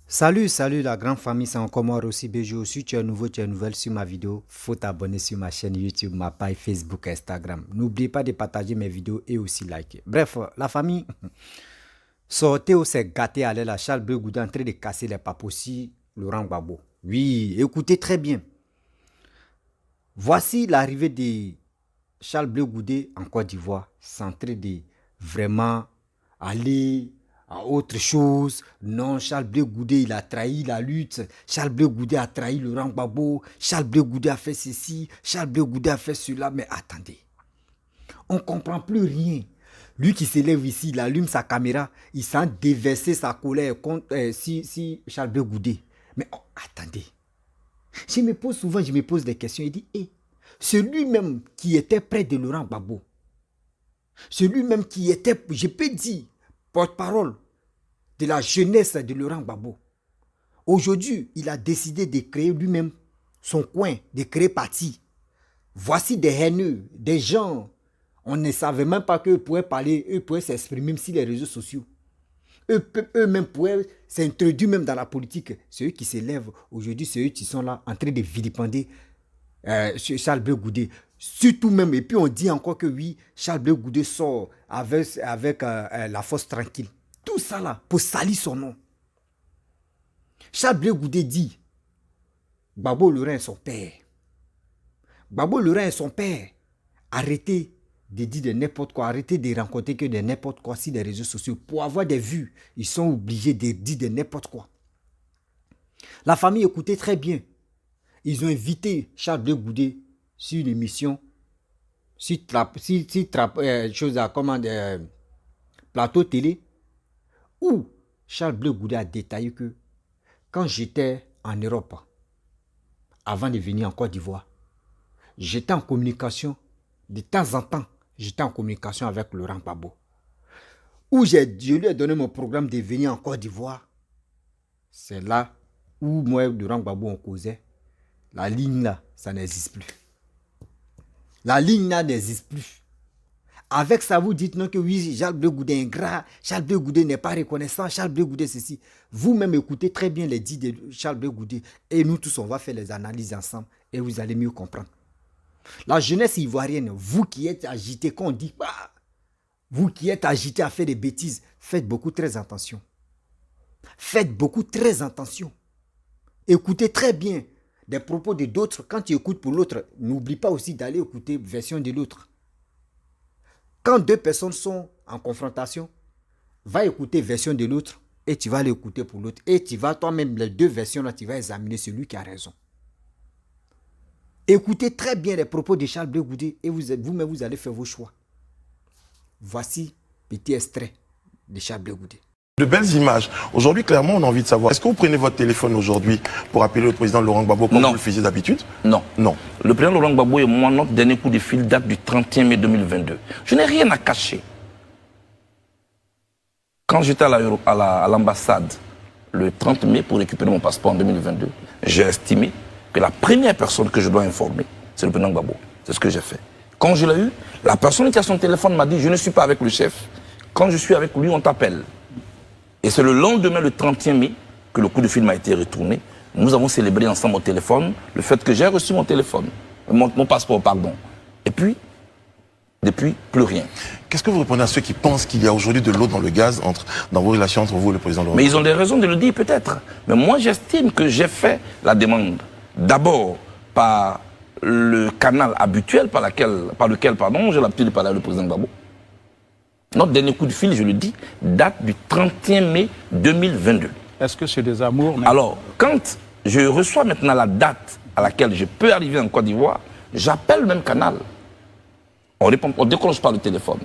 Salut la grande famille, c'est encore moi Rossi Bejo. Si tu es nouveau, tu es nouvelle sur ma vidéo, faut t'abonner sur ma chaîne YouTube, ma page Facebook, Instagram. N'oublie pas de partager mes vidéos et aussi liker. Bref, la famille, sortez s'est gâté à la Charles Bleu Gouda en train de casser les papossis Laurent Gbagbo. Oui, écoutez très bien. Voici l'arrivée de Charles Bleu Goudé en Côte d'Ivoire. C'est en train de vraiment aller à autre chose. Non, Charles Bleu Goudé, il a trahi la lutte. Charles Bleu Goudé a trahi Laurent Gbagbo. Charles Bleu Goudé a fait ceci. Charles Bleu Goudé a fait cela. Mais attendez, on ne comprend plus rien. Lui qui s'élève ici, il allume sa caméra, il sent déverser sa colère contre si Charles Bleu Goudé. Mais oh, attendez, je me pose des questions. Il dit, celui-même qui était près de Laurent Gbagbo, celui-même qui était, je peux dire, porte-parole de la jeunesse de Laurent Gbagbo, aujourd'hui, il a décidé de créer lui-même son coin, de créer parti. Voici des haineux, des gens, on ne savait même pas qu'eux pouvaient parler, eux pouvaient s'exprimer même sur les réseaux sociaux. Eux-mêmes pouvaient s'introduire même dans la politique. C'est eux qui s'élèvent aujourd'hui, c'est eux qui sont là en train de vilipender Charles Bleu Goudé. Surtout même, et puis on dit encore que oui, Charles Bleu Goudé sort avec la force tranquille. Tout ça là, pour salir son nom. Charles Bleu Goudé dit, Gbagbo Laurent est son père. Gbagbo Laurent est son père. Arrêtez de dire de n'importe quoi, arrêtez de rencontrer que de n'importe quoi sur les réseaux sociaux. Pour avoir des vues, ils sont obligés de dire de n'importe quoi. La famille écoutait très bien. Ils ont invité Charles Bleu Goudé sur une émission, plateau télé, où Charles Bleu Goudé a détaillé que quand j'étais en Europe, avant de venir en Côte d'Ivoire, j'étais en communication, de temps en temps, j'étais en communication avec Laurent Gbagbo. Où je lui ai donné mon programme de venir en Côte d'Ivoire. C'est là où moi et Laurent Gbagbo on causait. La ligne là, ça n'existe plus. La ligne là n'existe plus. Avec ça, vous dites non que oui, Charles Bleu Goudé est ingrat, Charles Bleu Goudé n'est pas reconnaissant, Charles Bleu Goudé ceci. Vous-même écoutez très bien les dits de Charles Bleu Goudé et nous tous on va faire les analyses ensemble et vous allez mieux comprendre. La jeunesse ivoirienne, vous qui êtes agité, qu'on dit pas, vous qui êtes agité à faire des bêtises, faites beaucoup très attention. Faites beaucoup très attention. Écoutez très bien des propos de d'autres. Quand tu écoutes pour l'autre, n'oublie pas aussi d'aller écouter la version de l'autre. Quand deux personnes sont en confrontation, va écouter la version de l'autre et tu vas l'écouter pour l'autre. Et tu vas toi-même, les deux versions-là, tu vas examiner celui qui a raison. Écoutez très bien les propos de Charles Bleu Goudé et vous-même, vous allez faire vos choix. Voici petit extrait de Charles Bleu Goudé. De belles images. Aujourd'hui, clairement, on a envie de savoir, est-ce que vous prenez votre téléphone aujourd'hui pour appeler le président Laurent Gbagbo comme vous le faisiez d'habitude? Non. Non. Le président Laurent Gbagbo et moi, notre dernier coup de fil date du 31 mai 2022. Je n'ai rien à cacher. Quand j'étais à l'ambassade le 30 mai pour récupérer mon passeport en 2022, j'ai estimé que la première personne que je dois informer, c'est le président Gbagbo. C'est ce que j'ai fait. Quand je l'ai eu, la personne qui a son téléphone m'a dit, je ne suis pas avec le chef. Quand je suis avec lui, on t'appelle. Et c'est le lendemain, le 31 mai, que le coup de fil m'a été retourné. Nous avons célébré ensemble au téléphone le fait que j'ai reçu mon téléphone, mon passeport, pardon. Et puis, depuis, plus rien. Qu'est-ce que vous répondez à ceux qui pensent qu'il y a aujourd'hui de l'eau dans le gaz dans vos relations entre vous et le président Laurent? Mais ils ont des raisons de le dire peut-être. Mais moi, j'estime que j'ai fait la demande. D'abord, par le canal habituel par lequel j'ai l'habitude de parler avec le président Gbagbo. Notre dernier coup de fil, je le dis, date du 31 mai 2022. Est-ce que c'est des amours? Alors, quand je reçois maintenant la date à laquelle je peux arriver en Côte d'Ivoire, j'appelle le même canal. On ne décroche pas le téléphone.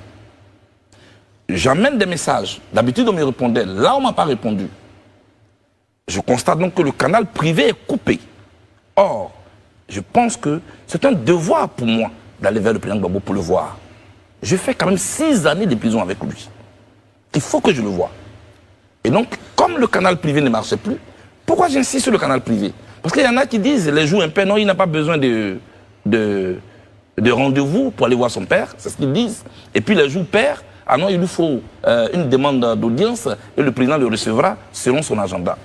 J'amène des messages. D'habitude, on me répondait. Là, on ne m'a pas répondu. Je constate donc que le canal privé est coupé. Or, je pense que c'est un devoir pour moi d'aller vers le président Gbagbo pour le voir. Je fais quand même 6 années de prison avec lui. Il faut que je le voie. Et donc, comme le canal privé ne marchait plus, pourquoi j'insiste sur le canal privé? Parce qu'il y en a qui disent, les jours impairs, non, il n'a pas besoin de rendez-vous pour aller voir son père, c'est ce qu'ils disent. Et puis les jours pairs, non, il lui faut une demande d'audience et le président le recevra selon son agenda.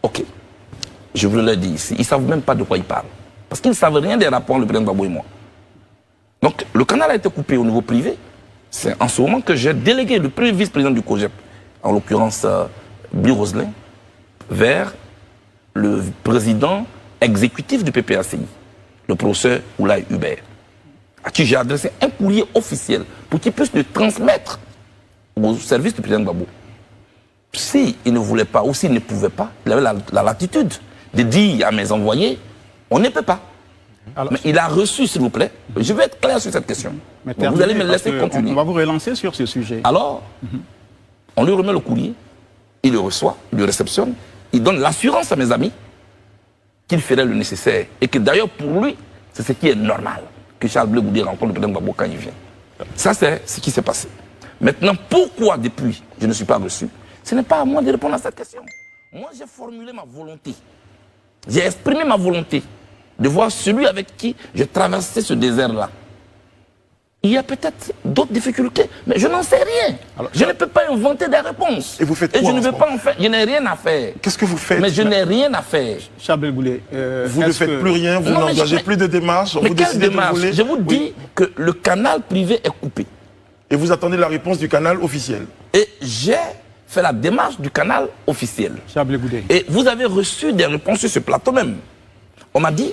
Ok. Je vous le dis ici, ils ne savent même pas de quoi ils parlent. Parce qu'ils ne savent rien des rapports, le président Gbagbo et moi. Donc, le canal a été coupé au niveau privé. C'est en ce moment que j'ai délégué le premier vice-président du COGEP, en l'occurrence Bill Roselin, vers le président exécutif du PPACI, le professeur Oulaye Hubert, à qui j'ai adressé un courrier officiel pour qu'il puisse le transmettre au service du président Gbagbo. S'il ne voulait pas ou s'il ne pouvait pas, il avait la latitude de dire à mes envoyés, on ne peut pas. Alors, mais il a reçu, s'il vous plaît, je vais être clair sur cette question. Vous allez me laisser continuer. On va vous relancer sur ce sujet. Alors, on lui remet le courrier, il le reçoit, il le réceptionne, il donne l'assurance à mes amis qu'il ferait le nécessaire. Et que d'ailleurs, pour lui, c'est ce qui est normal que Charles Blé Goudé rencontre le président Gbagbo quand il vient. Ça, c'est ce qui s'est passé. Maintenant, pourquoi depuis je ne suis pas reçu? Ce n'est pas à moi de répondre à cette question. Moi, j'ai formulé ma volonté. J'ai exprimé ma volonté de voir celui avec qui je traversais ce désert-là. Il y a peut-être d'autres difficultés, mais je n'en sais rien. Alors, je ne peux pas inventer des réponses. Et vous faites quoi? Et je ne veux pas en faire. Je n'ai rien à faire. Qu'est-ce que vous faites? Mais je n'ai rien à faire. Charles Goulet, vous ne faites plus rien, vous n'engagez plus de démarches. Mais vous quelle décidez démarche? de voler. Je vous dis que le canal privé est coupé. Et vous attendez la réponse du canal officiel. Et j'ai fait la démarche du canal officiel. Charles Goulet. Et vous avez reçu des réponses sur ce plateau même. On m'a dit,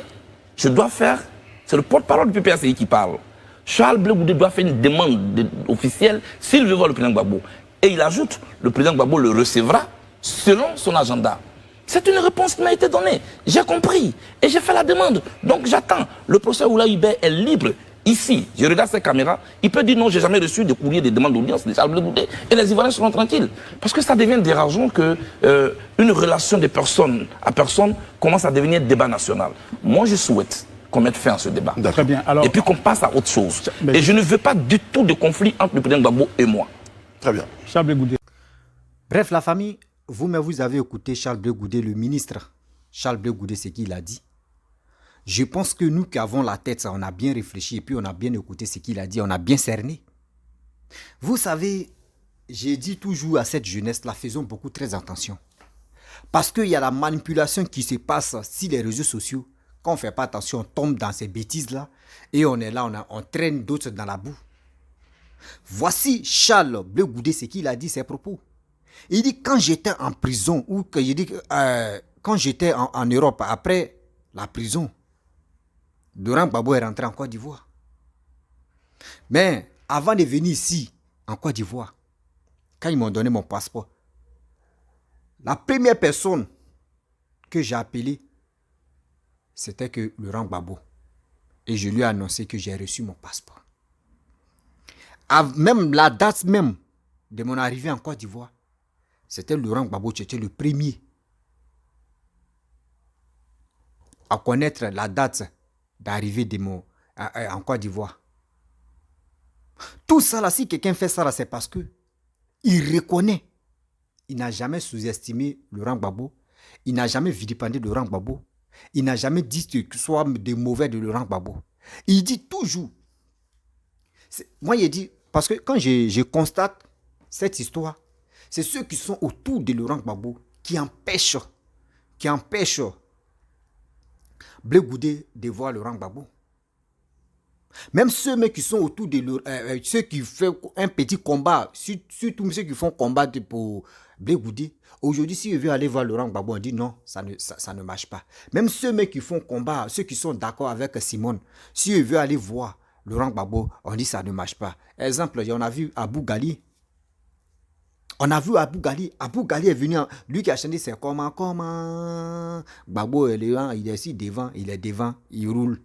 je dois faire, c'est le porte-parole du PPACI qui parle. Charles Blé Goudé doit faire une demande officielle s'il veut voir le président Gbagbo. Et il ajoute, le président Gbagbo le recevra selon son agenda. C'est une réponse qui m'a été donnée. J'ai compris et j'ai fait la demande. Donc j'attends. Le professeur Oulaye Hubert est libre. Ici, je regarde ces caméras, il peut dire non, j'ai jamais reçu de courrier de demande d'audience de Charles Blé Goudé et les Ivoiriens seront tranquilles. Parce que ça devient dérangeant que une relation de personne à personne commence à devenir débat national. Moi, je souhaite qu'on mette fin à ce débat. Très bien. Alors, et puis qu'on passe à autre chose. Et je ne veux pas du tout de conflit entre le président Gbagbo et moi. Très bien. Charles Blé Goudé. Bref, la famille, vous-même, vous avez écouté Charles Blé Goudé, le ministre. Charles Blé Goudé, ce qu'il a dit. Je pense que nous qui avons la tête, on a bien réfléchi et puis on a bien écouté ce qu'il a dit, on a bien cerné. Vous savez, j'ai dit toujours à cette jeunesse-là, faisons beaucoup très attention. Parce qu'il y a la manipulation qui se passe sur les réseaux sociaux. Quand on ne fait pas attention, on tombe dans ces bêtises-là et on est là, on traîne d'autres dans la boue. Voici Charles Blé Goudé, ce qu'il a dit, ses propos. Il dit, quand j'étais en prison, ou que il dit, quand j'étais en Europe, après la prison, Laurent Gbagbo est rentré en Côte d'Ivoire. Mais avant de venir ici, en Côte d'Ivoire, quand ils m'ont donné mon passeport, la première personne que j'ai appelée, c'était que Laurent Gbagbo. Et je lui ai annoncé que j'ai reçu mon passeport. Même la date même de mon arrivée en Côte d'Ivoire, c'était Laurent Gbagbo qui était le premier à connaître la date d'arrivée de en Côte d'Ivoire. Tout ça là, si quelqu'un fait ça là, c'est parce que il reconnaît. Il n'a jamais sous-estimé Laurent Gbagbo. Il n'a jamais vilipendé Laurent Gbagbo. Il n'a jamais dit que ce soit de mauvais de Laurent Gbagbo. Il dit toujours. Moi, il dit, parce que quand je constate cette histoire, c'est ceux qui sont autour de Laurent Gbagbo qui empêchent Blé Goudé de voir Laurent Gbagbo. Même ceux qui sont autour de ceux qui font un petit combat, surtout ceux qui font combat pour Blé Goudé, aujourd'hui, s'ils veulent aller voir Laurent Gbagbo, on dit non, ça ne marche pas. Même ceux qui font combat, ceux qui sont d'accord avec Simone, s'ils veulent aller voir Laurent Gbagbo, on dit ça ne marche pas. Exemple, on a vu Abou Gali. Abou Gali est venu, lui qui a chanté c'est comment, Gbagbo il est ici devant, il roule.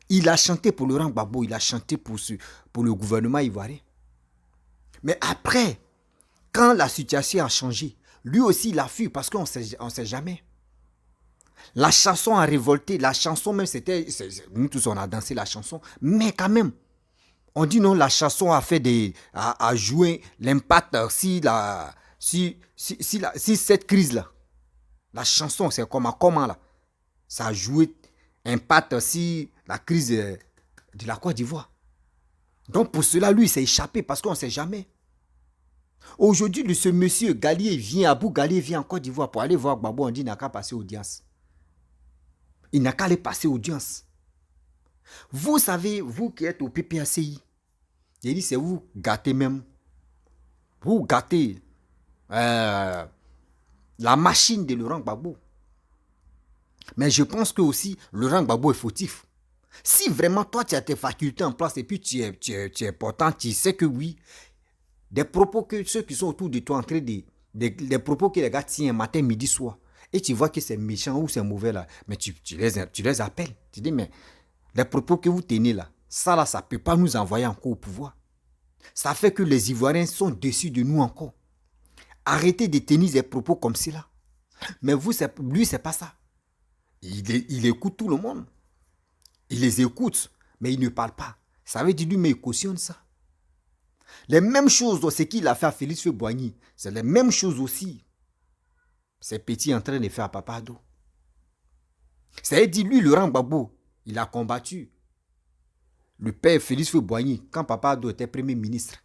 Il a chanté pour Laurent Gbagbo, il a chanté pour le gouvernement ivoirien. Mais après, quand la situation a changé, lui aussi il a fui parce qu'on ne sait jamais. La chanson a révolté, la chanson même c'était, nous tous on a dansé la chanson, mais quand même, on dit non, la chanson a fait a joué l'impact si cette crise-là, la chanson c'est comment là, ça a joué impact si la crise de la Côte d'Ivoire. Donc pour cela, lui, il s'est échappé parce qu'on ne sait jamais. Aujourd'hui, ce monsieur Galier vient, Abou Galier vient en Côte d'Ivoire pour aller voir Gbagbo. On dit qu'il n'a qu'à passer audience. Il n'a qu'à aller passer audience. Vous savez, vous qui êtes au PPACI, j'ai dit c'est vous gâtez même. Vous gâtez la machine de Laurent Gbagbo. Mais je pense que aussi Laurent Gbagbo est fautif. Si vraiment toi tu as tes facultés en place et puis tu es important, tu sais que oui, des propos que ceux qui sont autour de toi en train des propos que les gars tiennent matin, midi, soir, et tu vois que c'est méchant ou c'est mauvais là, mais tu les appelles. Tu dis mais les propos que vous tenez là, ça ne peut pas nous envoyer encore au pouvoir. Ça fait que les Ivoiriens sont déçus de nous encore. Arrêtez de tenir des propos comme cela. Mais lui, c'est pas ça. Il écoute tout le monde. Il les écoute, mais il ne parle pas. Ça veut dire lui, mais il cautionne ça. Les mêmes choses, ce qu'il a fait à Félix Houphouët-Boigny, c'est les mêmes choses aussi. Ces petits en train de faire à Papa Ado. Ça veut dire lui, Laurent Gbagbo, il a combattu le père Félix Houphouët-Boigny quand Papa Ado était premier ministre.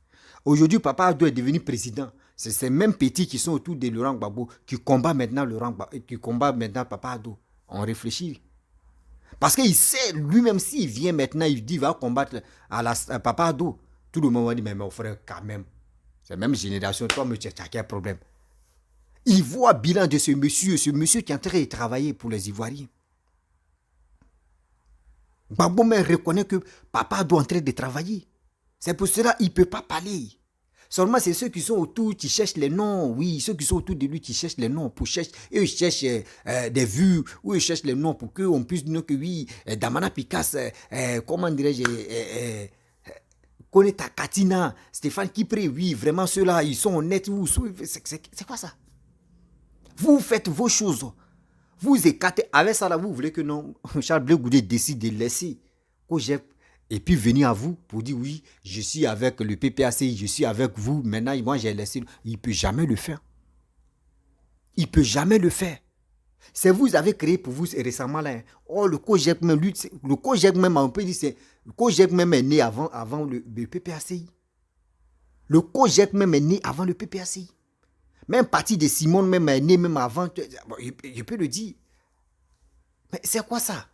Aujourd'hui, Papa Ado est devenu président. C'est ces mêmes petits qui sont autour de Laurent Gbagbo qui combattent maintenant Papa Ado. On réfléchit. Parce qu'il sait, lui-même, s'il vient maintenant, il dit qu'il va combattre à Papa Ado. Tout le monde va dire, mais mon frère, quand même, c'est la même génération, toi, mais tu as quel problème? Il voit le bilan de ce monsieur qui est en train de travailler pour les Ivoiriens. Gbagbo même reconnaît que Papa Ado est en train de travailler. C'est pour cela qu'il ne peut pas parler. Seulement, c'est ceux qui sont autour qui cherchent les noms. Oui, ceux qui sont autour de lui qui cherchent les noms. Eux, ils cherchent des vues. Ou ils cherchent les noms pour qu'on puisse dire que oui, Damana Picasso, comment dirais-je, Koneta Katina, Stéphane Kipré, oui, vraiment ceux-là, ils sont honnêtes. C'est quoi ça? Vous faites vos choses. Vous écartez. Avec ça, là, vous voulez que non, Charles Blé Goudé décide de laisser Kojek et puis venir à vous pour dire oui, je suis avec le PPACI, je suis avec vous, maintenant moi j'ai laissé. Il ne peut jamais le faire. Il ne peut jamais le faire. C'est vous avez créé pour vous récemment là. Oh, le Kojek même, le Kojek même, on peut dire, le Kojek même est né avant le PPACI. Le Kojek même est né avant le PPACI. Même parti de Simone même est né même avant. Je peux le dire. Mais c'est quoi ça?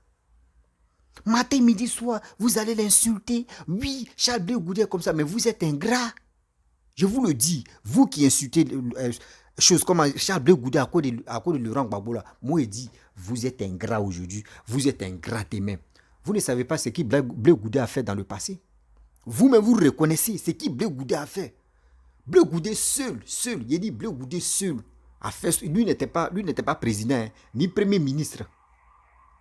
Matin, midi, soir, vous allez l'insulter. Oui, Charles Blé Goudé comme ça, mais vous êtes ingrat. Je vous le dis, vous qui insultez choses comme Charles Blé Goudé à cause de Laurent Gbagbo là, moi je dis, vous êtes ingrat aujourd'hui, vous êtes ingrat même. Vous ne savez pas ce que Blé Goudé a fait dans le passé. Vous-même, vous reconnaissez ce que Blé Goudé a fait. Blé Goudé seul, il dit Blé Goudé seul a fait, lui n'était pas président, hein, ni premier ministre.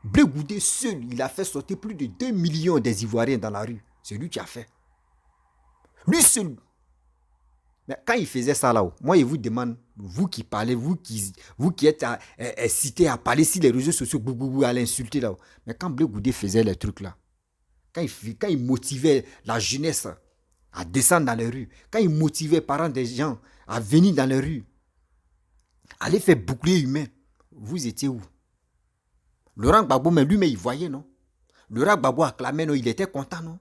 Blé Goudé seul, il a fait sortir plus de 2 millions des Ivoiriens dans la rue. C'est lui qui a fait. Lui seul. Mais quand il faisait ça là-haut, moi je vous demande, vous qui parlez, vous qui êtes cité à parler sur les réseaux sociaux, à l'insulter là-haut. Mais quand Blé Goudé faisait les trucs là, quand il motivait la jeunesse à descendre dans les rues, quand il motivait les parents des gens à venir dans les rues, à aller faire bouclier humain, vous étiez où? Laurent Gbagbo, mais lui, mais il voyait, non? Laurent Gbagbo acclamait, non? Il était content, non?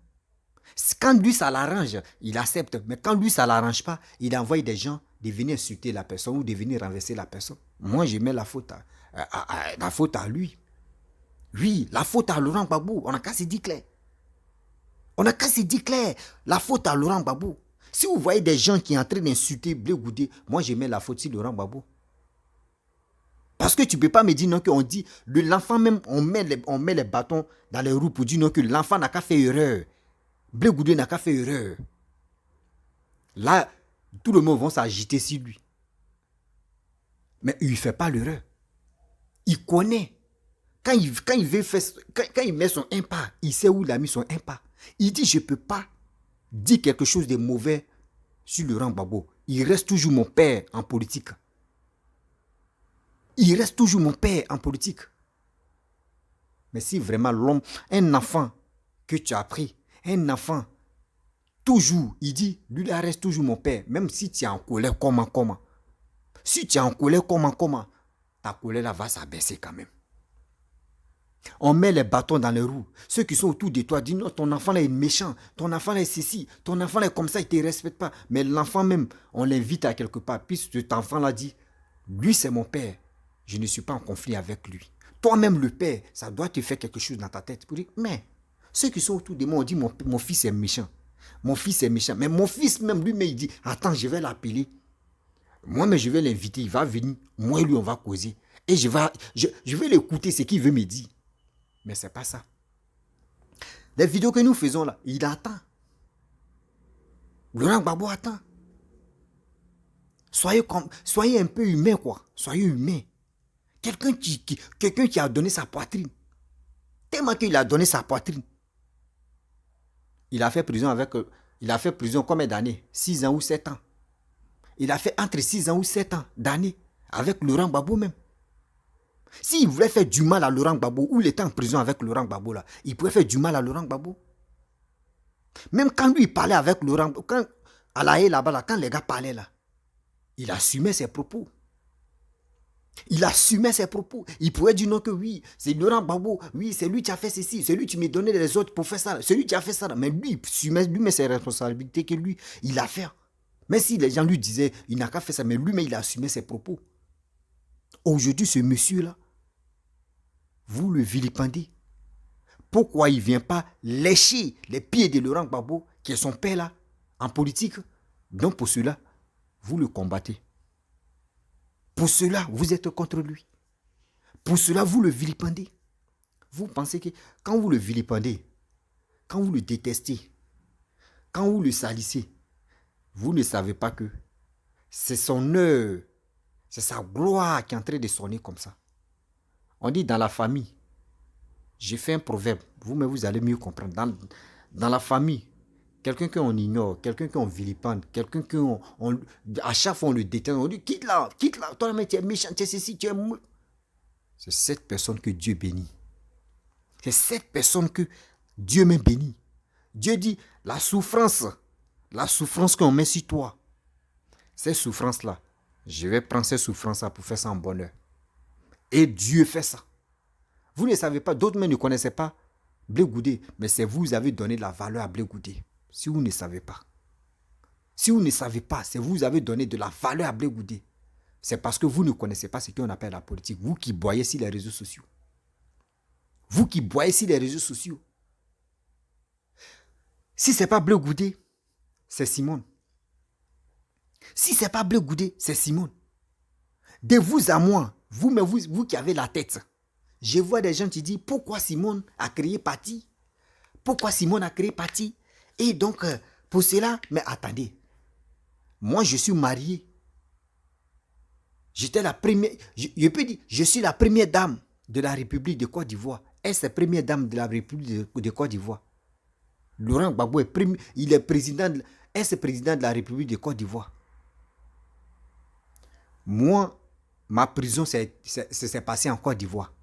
Quand lui, ça l'arrange, il accepte. Mais quand lui, ça ne l'arrange pas, il envoie des gens de venir insulter la personne ou de venir renverser la personne. Moi, je mets la faute à lui. Oui, la faute à Laurent Gbagbo. On n'a qu'à se dire clair. On n'a qu'à se dire clair. La faute à Laurent Gbagbo. Si vous voyez des gens qui sont en train d'insulter Blé Goudé, moi, je mets la faute sur Laurent Gbagbo. Parce que tu ne peux pas me dire non qu'on dit, l'enfant même, on met les bâtons dans les roues pour dire non que l'enfant n'a qu'à faire erreur. Blé Goudé n'a qu'à faire erreur. Là, tout le monde va s'agiter sur lui. Mais il ne fait pas l'erreur. Il connaît. Quand il met son impact, il sait où il a mis son impact. Il dit, je ne peux pas dire quelque chose de mauvais sur Laurent Gbagbo. Il reste toujours mon père en politique. Il reste toujours mon père en politique. Mais si vraiment l'homme, un enfant que tu as pris, un enfant, toujours, il dit, lui, il reste toujours mon père. Même si tu es en colère, comment? Si tu es en colère, comment? Ta colère là va s'abaisser quand même. On met les bâtons dans les roues. Ceux qui sont autour de toi disent non, ton enfant là est méchant, ton enfant là est ceci, ton enfant là est comme ça, il ne te respecte pas. Mais l'enfant même, on l'invite à quelque part. Puis cet enfant là dit, lui c'est mon père, je ne suis pas en conflit avec lui. Toi-même le père, ça doit te faire quelque chose dans ta tête. Pour dire, mais ceux qui sont autour de moi, on dit mon fils est méchant. Mon fils est méchant. Mais mon fils même lui-même, il dit, attends, je vais l'appeler. Moi, mais je vais l'inviter, il va venir. Moi et lui, on va causer. Et je vais l'écouter, ce qu'il veut me dire. Mais ce n'est pas ça. Les vidéos que nous faisons là, il attend. Laurent Gbagbo attend. Soyez un peu humain, quoi. Soyez humain. Quelqu'un qui a donné sa poitrine. Tellement qu'il a donné sa poitrine. Il a fait prison combien d'années? 6 ans ou 7 ans. Il a fait entre 6 ans ou 7 ans d'années avec Laurent Gbagbo même. S'il voulait faire du mal à Laurent Gbagbo, ou il était en prison avec Laurent Gbagbo là, il pouvait faire du mal à Laurent Gbagbo. Même quand lui il parlait avec Laurent, quand à la haie là-bas, là, quand les gars parlaient là, il assumait ses propos. Il assumait ses propos. Il pouvait dire non que oui, c'est Laurent Gbagbo, oui, c'est lui qui a fait ceci, c'est lui qui me donnait les autres pour faire ça, c'est lui qui a fait ça. Mais lui, il met ses responsabilités que lui, il a fait. Même si les gens lui disaient, il n'a qu'à faire ça, mais lui-même, il a assumé ses propos. Aujourd'hui, ce monsieur-là, vous le vilipendez. Pourquoi il ne vient pas lécher les pieds de Laurent Gbagbo, qui est son père là, en politique? Donc pour cela, vous le combattez. Pour cela, vous êtes contre lui. Pour cela, vous le vilipendez. Vous pensez que quand vous le vilipendez, quand vous le détestez, quand vous le salissez, vous ne savez pas que c'est son heure, c'est sa gloire qui est en train de sonner comme ça. On dit dans la famille, j'ai fait un proverbe, vous-même vous allez mieux comprendre. Dans la famille, quelqu'un qu'on ignore, quelqu'un qu'on vilipende, quelqu'un qu'on... À chaque fois on le déteste, on dit quitte là, toi mais tu es méchant, tu es ceci, tu es... C'est cette personne que Dieu bénit. C'est cette personne que Dieu me bénit. Dieu dit, la souffrance qu'on met sur toi, ces souffrances-là, je vais prendre ces souffrances-là pour faire ça en bonheur. Et Dieu fait ça. Vous ne savez pas, d'autres même ne connaissaient pas Blé Goudé, mais c'est vous qui avez donné de la valeur à Blé Goudé. Si vous ne savez pas. Si vous ne savez pas, c'est vous qui avez donné de la valeur à Blé Goudé. C'est parce que vous ne connaissez pas ce qu'on appelle la politique. Vous qui boyez sur les réseaux sociaux. Vous qui boyez sur les réseaux sociaux. Si ce n'est pas Blé Goudé, c'est Simone. Si ce n'est pas Blé Goudé, c'est Simone. De vous à moi, vous qui avez la tête, je vois des gens qui disent pourquoi Simone a créé parti. Pourquoi Simone a créé parti. Et donc, pour cela, mais attendez. Moi, je suis marié. J'étais la première, je peux dire, je suis la première dame de la République de Côte d'Ivoire. Elle, c'est la première dame de la République de Côte d'Ivoire. Laurent Gbagbo il est président, c'est président de la République de Côte d'Ivoire. Moi, ma prison, c'est passé en Côte d'Ivoire.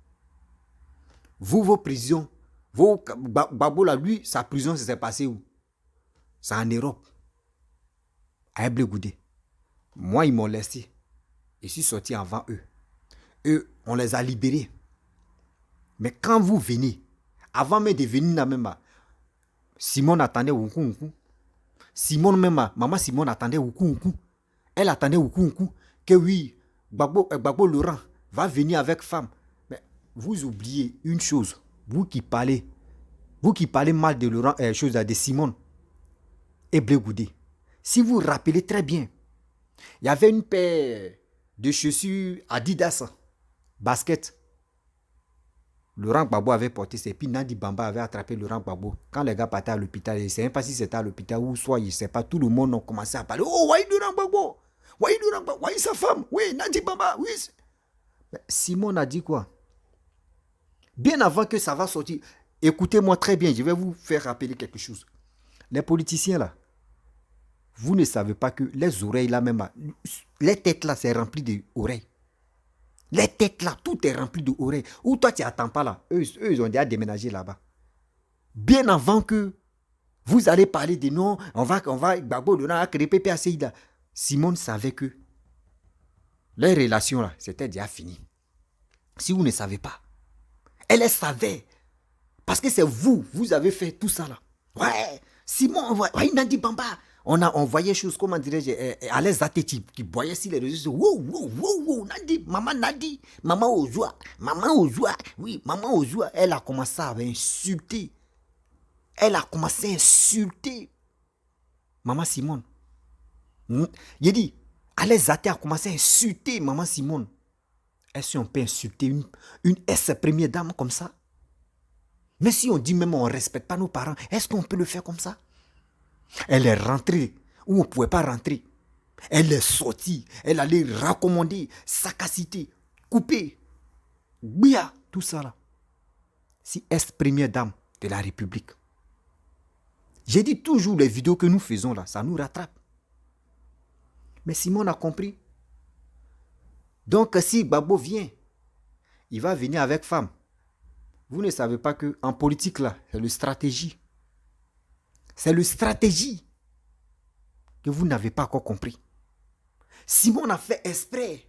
Vous, vos prisons, Gbagbo là, lui, sa prison, c'est passé où? C'est en Europe. À Blé Goudé. Moi, ils m'ont laissé. Je suis sorti avant eux. Eux, on les a libérés. Mais quand vous venez, avant même de venir là même, Simone attendait Oukou. Simone même, maman Simone attendait Oukou. Elle attendait Oukou. Que oui, Gbagbo Laurent va venir avec femme. Mais vous oubliez une chose. Vous qui parlez mal de Laurent, de Simone et Blé Goudé. Si vous vous rappelez très bien, il y avait une paire de chaussures Adidas, basket. Laurent Gbagbo avait porté ses pieds. Nadi Bamba avait attrapé Laurent Gbagbo. Quand les gars partaient à l'hôpital, je ne sais même pas si c'était à l'hôpital ou soit, je ne sais pas, tout le monde a commencé à parler. Oh, oui, Laurent Gbagbo. Oui, Laurent Gbagbo. Oui, sa femme. Oui, Nadi Bamba. Oui. Mais Simone a dit quoi? Bien avant que ça va sortir, écoutez-moi très bien, je vais vous faire rappeler quelque chose. Les politiciens là, vous ne savez pas que les oreilles là même, les têtes là, c'est rempli d'oreilles. Les têtes là, tout est rempli d'oreilles. Ou toi, tu n'attends pas là. Eux, ils ont déjà déménagé là-bas. Bien avant que vous allez parler de non, on va, Gbagbo, Laurent a créé PPACI là. Simone savait que les relations là, c'était déjà fini. Si vous ne savez pas, Elle savait. Parce que c'est vous avez fait tout ça là. Ouais, Simon, ouais, Nadi Bamba. On voyait choses, comment dirais-je, à l'aise athlétique, qui voyaient sur les réseaux sociaux. Wow, Nadi, maman au joie, oui, maman au joie. Elle a commencé à insulter. Maman Simone. Il dit, à l'aise athlétique a commencé à insulter maman Simone. Est-ce qu'on peut insulter une ex-première dame comme ça? Mais si on dit même on ne respecte pas nos parents, est-ce qu'on peut le faire comme ça? Elle est rentrée où on ne pouvait pas rentrer. Elle est sortie. Elle allait raccommoder, sagacité, couper, bia, tout ça là. Si ex-première dame de la République. J'ai dit toujours les vidéos que nous faisons là, ça nous rattrape. Mais Simon a compris. Donc si Gbagbo vient, il va venir avec femme. Vous ne savez pas qu'en politique là, c'est le stratégie. C'est le stratégie que vous n'avez pas encore compris. Simon a fait exprès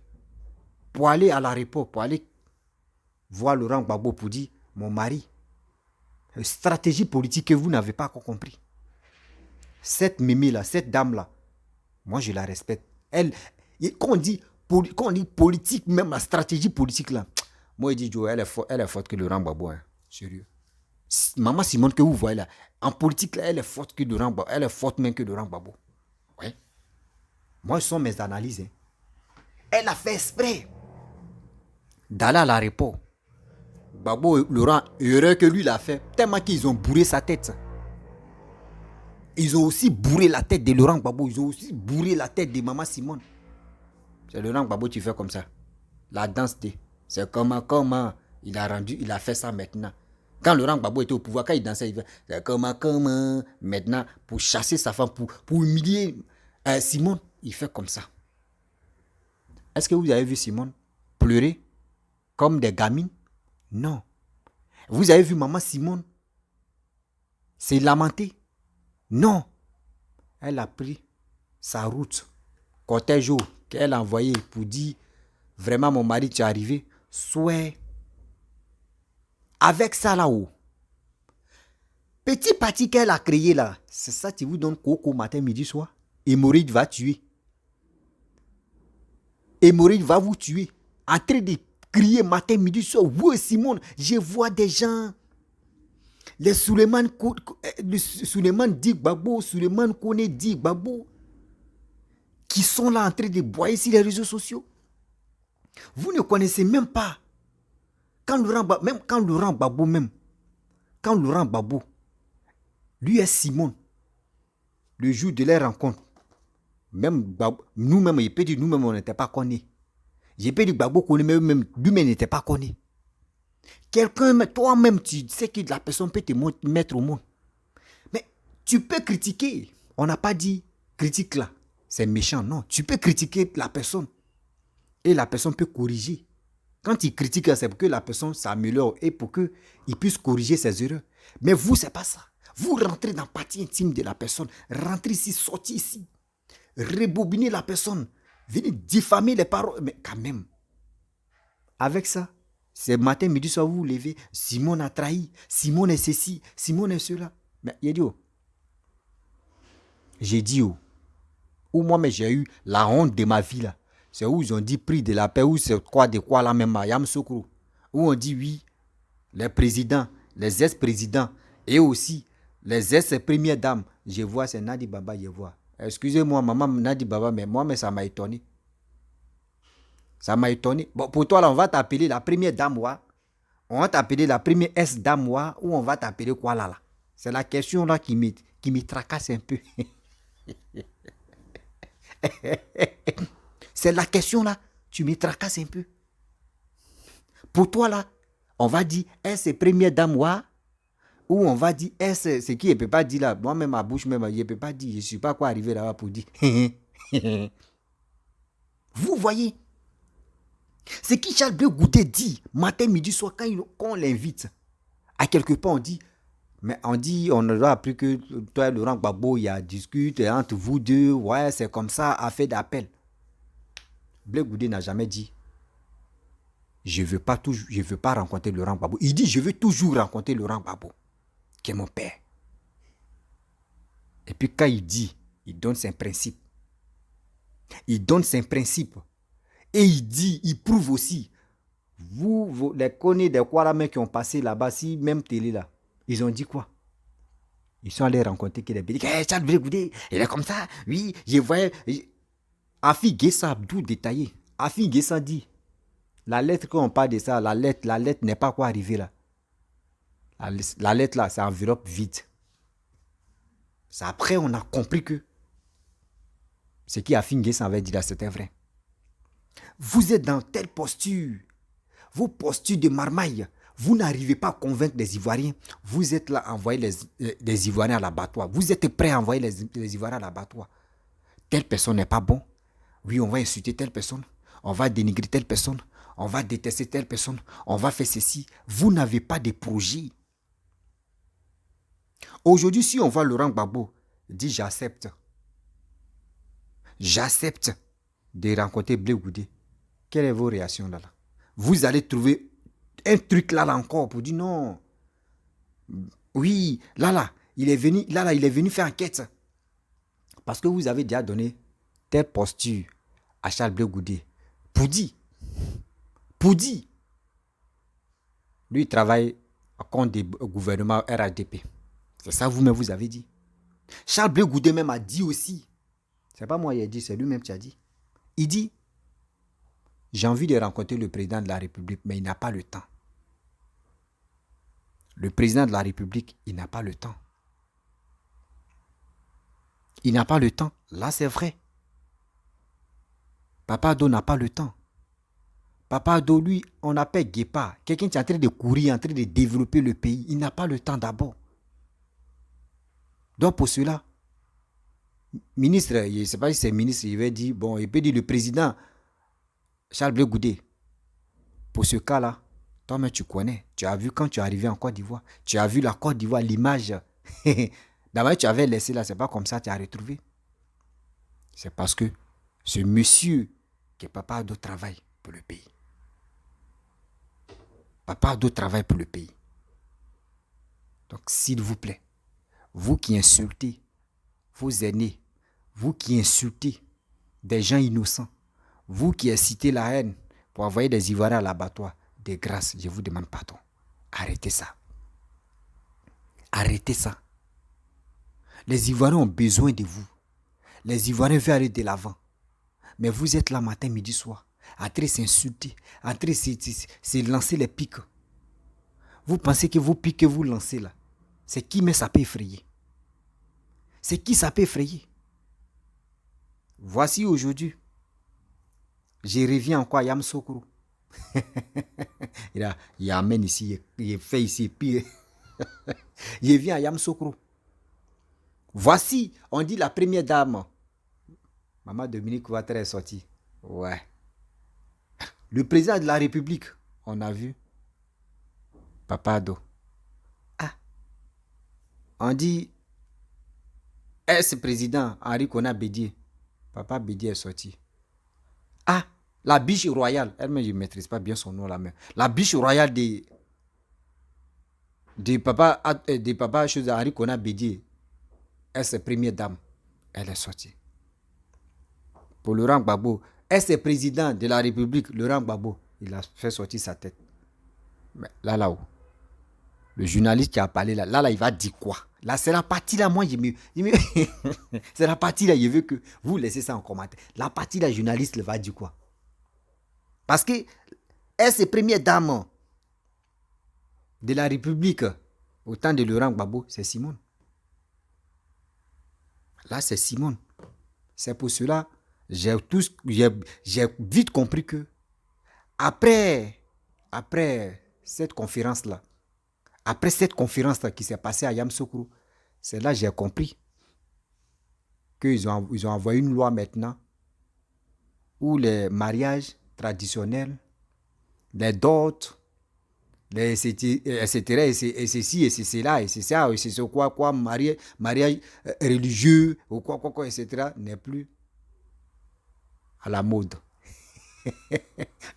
pour aller à l'aéroport, pour aller voir Laurent Gbagbo pour dire, mon mari, une stratégie politique que vous n'avez pas encore compris. Cette mémé là, cette dame là, moi je la respecte. Elle, quand on dit politique, même la stratégie politique là, moi je dis, Joe, elle est forte que Laurent Gbagbo, hein. Sérieux. Maman Simone que vous voyez là, en politique là, elle est forte que Laurent Gbagbo, elle est forte même que Laurent Gbagbo. Ouais. Moi, ce sont mes analyses. Hein. Elle a fait exprès d'aller à l'aéroport. Gbagbo, Laurent, heureux que lui l'a fait, tellement qu'ils ont bourré sa tête. Ils ont aussi bourré la tête de Laurent Gbagbo. Ils ont aussi bourré la tête de maman Simone. C'est Laurent Gbagbo qui fait comme ça. La danse, c'est comment il a fait ça maintenant. Quand Laurent Gbagbo était au pouvoir, quand il dansait, il fait c'est comment maintenant pour chasser sa femme, pour humilier Simone, il fait comme ça. Est-ce que vous avez vu Simone pleurer comme des gamines? Non. Vous avez vu maman Simone s'est lamentée? Non. Elle a pris sa route, cortège qu'elle a envoyé pour dire vraiment mon mari tu es arrivé. Soit avec ça là-haut. Petit parti qu'elle a créé là, c'est ça qui vous donne coco matin, midi, soir. Hémorroïde va tuer. Hémorroïde va vous tuer. En train de crier matin, midi, soir. Oui, Simone, je vois des gens. Les Suleiman dit Gbagbo, Suleiman Kone dit Gbagbo, qui sont là en train de boyer sur les réseaux sociaux. Vous ne connaissez même pas. Quand Laurent Gbagbo, lui est Simone, le jour de leur rencontre, même nous-mêmes, il peut dire nous-mêmes, on n'était pas connus. J'ai peut dire Gbagbo connaît même lui-même n'était pas connu. Quelqu'un, toi-même, tu sais que la personne peut te mettre au monde. Mais tu peux critiquer. On n'a pas dit critique là, c'est méchant, non. Tu peux critiquer la personne et la personne peut corriger. Quand il critique, c'est pour que la personne s'améliore et pour qu'il puisse corriger ses erreurs. Mais vous, c'est pas ça. Vous rentrez dans la partie intime de la personne. Rentrez ici, sortez ici. Rebobinez la personne. Venez diffamer les paroles. Mais quand même, avec ça, c'est matin, midi, soir, vous vous levez. Simone a trahi. Simone est ceci. Simone est cela. Mais il dit, j'ai dit, où moi, mais j'ai eu la honte de ma vie là. C'est où ils ont dit prix de la paix, ou c'est quoi de quoi là même, Yam Sokro. Où on dit oui, les présidents, les ex-présidents et aussi les ex-premières dames. Je vois, c'est Nadi Baba, je vois. Excusez-moi, maman Nadi Baba, mais moi, mais ça m'a étonné. Ça m'a étonné. Bon, pour toi, là, on va t'appeler la première dame, ouais. On va t'appeler la première ex-dame, ouais, ou on va t'appeler quoi là. C'est la question là qui me tracasse un peu. C'est la question là, tu me tracasses un peu. Pour toi là, on va dire, est-ce première dame ou on va dire, est-ce ce qui ne peut pas dire là, moi-même ma bouche même, je ne peux pas dire, je ne suis pas quoi arriver là-bas pour dire. Vous voyez, ce qui Charles Blé Goudé dit, matin, midi, soir, quand on l'invite, à quelque part on dit, mais on aura appris que toi et Laurent Gbagbo, il y a discuté entre vous deux, ouais, c'est comme ça, affaire d'appel. Blé Goudé n'a jamais dit je veux pas rencontrer Laurent Gbagbo. Il dit, je veux toujours rencontrer Laurent Gbagbo, qui est mon père. Et puis quand il dit, il donne ses principes. Il donne ses principes. Et il dit, il prouve aussi. Vous les connaissez des Kouaramais qui ont passé là-bas, si même télé là, ils ont dit quoi? Ils sont allés rencontrer qui les bédis. Charles Blé Goudé, il est comme ça. Oui, je voyais. Afi Guessa Abdou détaillé. Afi Guessa dit, la lettre, quand on parle de ça, la lettre n'est pas quoi arriver là. La lettre là, c'est enveloppe vide. C'est après on a compris que ce qu'Afi Guessa avait dit là, c'était vrai. Vous êtes dans telle posture, vos postures de marmaille, vous n'arrivez pas à convaincre les Ivoiriens. Vous êtes là à envoyer les Ivoiriens à l'abattoir. Vous êtes prêts à envoyer les Ivoiriens à l'abattoir. Telle personne n'est pas bon. Oui, on va insulter telle personne. On va dénigrer telle personne. On va détester telle personne. On va faire ceci. Vous n'avez pas de projet. Aujourd'hui, si on voit Laurent Gbagbo dit j'accepte. J'accepte de rencontrer Blé Goudé. Quelle est vos réactions là? Vous allez trouver un truc là encore pour dire non. Oui, il est venu faire enquête. Parce que vous avez déjà donné telle posture à Charles Blé Goudé. Pour dire. Lui, il travaille à compte du gouvernement RHDP. C'est ça vous-même vous avez dit. Charles Blé Goudé même a dit aussi. C'est pas moi qui ai dit, c'est lui-même qui a dit. Il dit, j'ai envie de rencontrer le président de la République, mais il n'a pas le temps. Le président de la République, il n'a pas le temps. Il n'a pas le temps. Là, c'est vrai. Papa Ado n'a pas le temps. Papa Ado, lui, on appelle Guépard. Quelqu'un qui est en train de courir, en train de développer le pays. Il n'a pas le temps d'abord. Donc, pour cela, ministre, je ne sais pas si c'est ministre, il va dire, bon, il peut dire le président Charles Blé Goudé. Pour ce cas-là, toi-même, tu connais. Tu as vu quand tu es arrivé en Côte d'Ivoire. Tu as vu la Côte d'Ivoire, l'image. D'abord, tu avais laissé là. C'est pas comme ça que tu as retrouvé. C'est parce que ce monsieur qui est Papa Ado travaille pour le pays. Papa Ado travaille pour le pays. Donc, s'il vous plaît, vous qui insultez vos aînés, vous qui insultez des gens innocents, vous qui incitez la haine pour envoyer des Ivoiriens à l'abattoir, de grâce, je vous demande pardon. Arrêtez ça. Arrêtez ça. Les Ivoiriens ont besoin de vous. Les Ivoiriens veulent aller de l'avant. Mais vous êtes là matin, midi, soir, en train de s'insulter, en train de se lancer les pics. Vous pensez que vos pics que vous lancez là, c'est qui, mais ça peut effrayer. C'est qui ça peut effrayer. Voici aujourd'hui, je reviens encore à Yamoussoukro. Il amène ici, il fait ici, puis je viens à Yamoussoukro. Voici, on dit la première dame. Maman Dominique Ouattara est sortie. Ouais. Le président de la République, on a vu. Papa Ado. Ah. On dit, ex-président Henri Konan Bédié. Papa Bédié est sorti. Ah, la biche royale. Elle-même, je ne maîtrise pas bien son nom là, mais la biche royale de papa chose Henri Konan Bédié. Ex-première dame. Elle est sortie. Pour Laurent Gbagbo, ex-président de la République, Laurent Gbagbo, il a fait sortir sa tête. Mais là-haut, le journaliste qui a parlé là, il va dire quoi? Là, c'est la partie là, moi, c'est la partie là, je veux que vous laissez ça en commentaire. La partie là, le journaliste, il va dire quoi? Parce que, ex-première dame de la République, au temps de Laurent Gbagbo, c'est Simone. Là, c'est Simone. C'est pour cela, j'ai vite compris que après cette conférence-là, qui s'est passée à Yamoussoukro, c'est là que j'ai compris qu'ils ont envoyé une loi maintenant où les mariages traditionnels, les dots, etc., et ceci, et c'est cela, et c'est ça, et c'est quoi, mariage religieux, ou quoi, etc., n'est plus à la mode.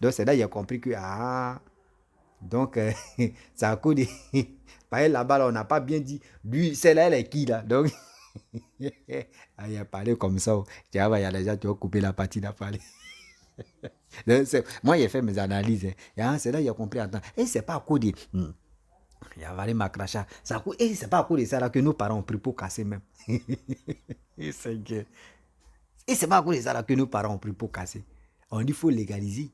Donc c'est là qu'il a compris que, ah, donc c'est à cause de... Par exemple, là-bas, là, on n'a pas bien dit, lui, celle-là, elle est qui là? Donc, ah, il a parlé comme ça. Tu vois, il y a les gens qui ont coupé la partie, il a parlé. Moi, j'ai fait mes analyses. Hein. Et, ah, c'est là qu'il a compris, attends, et c'est pas à cause de... Il a avalé ma crachat. Et c'est pas à cause de ça là, que nos parents ont pris pour casser même. Et c'est que... Et c'est pas à cause de ça là, que nos parents ont pris pour casser. On dit qu'il faut légaliser.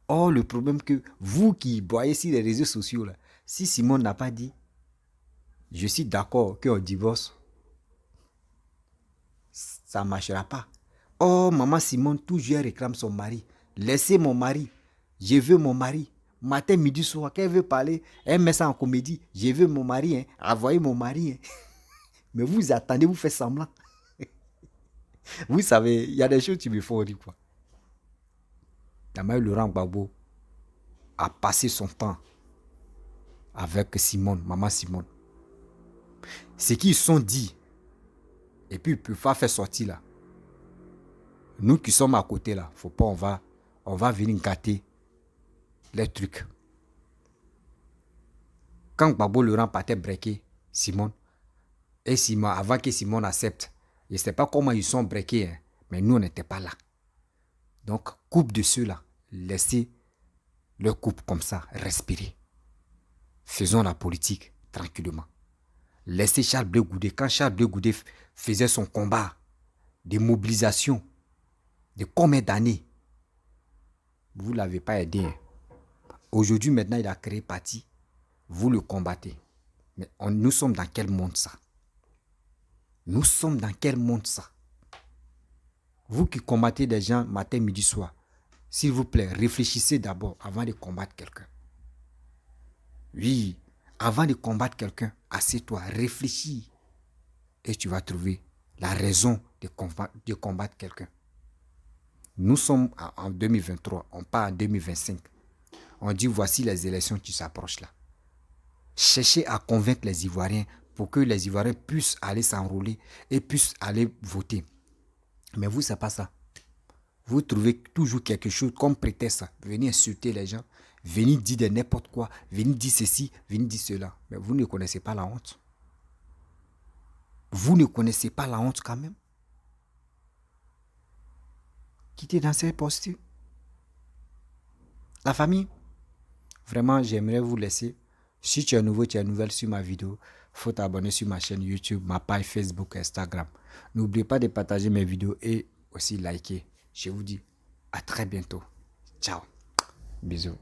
Or, le problème que vous qui voyez sur les réseaux sociaux, là, si Simone n'a pas dit, je suis d'accord qu'on divorce, ça ne marchera pas. Or, maman Simone, toujours réclame son mari. Laissez mon mari. Je veux mon mari. Matin, midi, soir, qu'elle veut parler, elle met ça en comédie. Je veux mon mari. Hein. Envoyez mon mari. Hein. Mais vous attendez, vous faites semblant. Vous savez, il y a des choses qui me font rire, quoi. Laurent Gbagbo a passé son temps avec Simone, maman Simone. Ce qu'ils sont dit, et puis ils ne peuvent pas faire sortir là. Nous qui sommes à côté là, faut pas, on va venir gâter les trucs. Quand Gbagbo Laurent partait breaker Simone, et Simone, avant que Simone accepte, je ne sais pas comment ils sont breakés, hein, mais nous on n'était pas là. Donc, coupe de ceux-là, laissez le couple comme ça, respirer. Faisons la politique tranquillement. Laissez Charles Blé Goudé. Quand Charles Blé Goudé faisait son combat de mobilisation, de combien d'années, vous ne l'avez pas aidé. Hein. Aujourd'hui, maintenant, il a créé parti. Vous le combattez. Mais nous sommes dans quel monde ça? Nous sommes dans quel monde ça? Vous qui combattez des gens matin, midi, soir, s'il vous plaît, réfléchissez d'abord avant de combattre quelqu'un. Oui, avant de combattre quelqu'un, assieds-toi, réfléchis. Et tu vas trouver la raison de combattre quelqu'un. Nous sommes en 2023, on part en 2025. On dit voici les élections qui s'approchent là. Cherchez à convaincre les Ivoiriens pour que les Ivoiriens puissent aller s'enrôler et puissent aller voter. Mais vous, c'est pas ça. Vous trouvez toujours quelque chose comme prétexte. Venez insulter les gens, venez dire de n'importe quoi, venez dire ceci, venez dire cela. Mais vous ne connaissez pas la honte. Vous ne connaissez pas la honte quand même. Quittez dans ces postures. La famille, vraiment, j'aimerais vous laisser. Si tu es nouveau, tu es nouvelle sur ma vidéo, il faut t'abonner sur ma chaîne YouTube, ma page Facebook, Instagram. N'oubliez pas de partager mes vidéos et aussi liker. Je vous dis à très bientôt. Ciao. Bisous.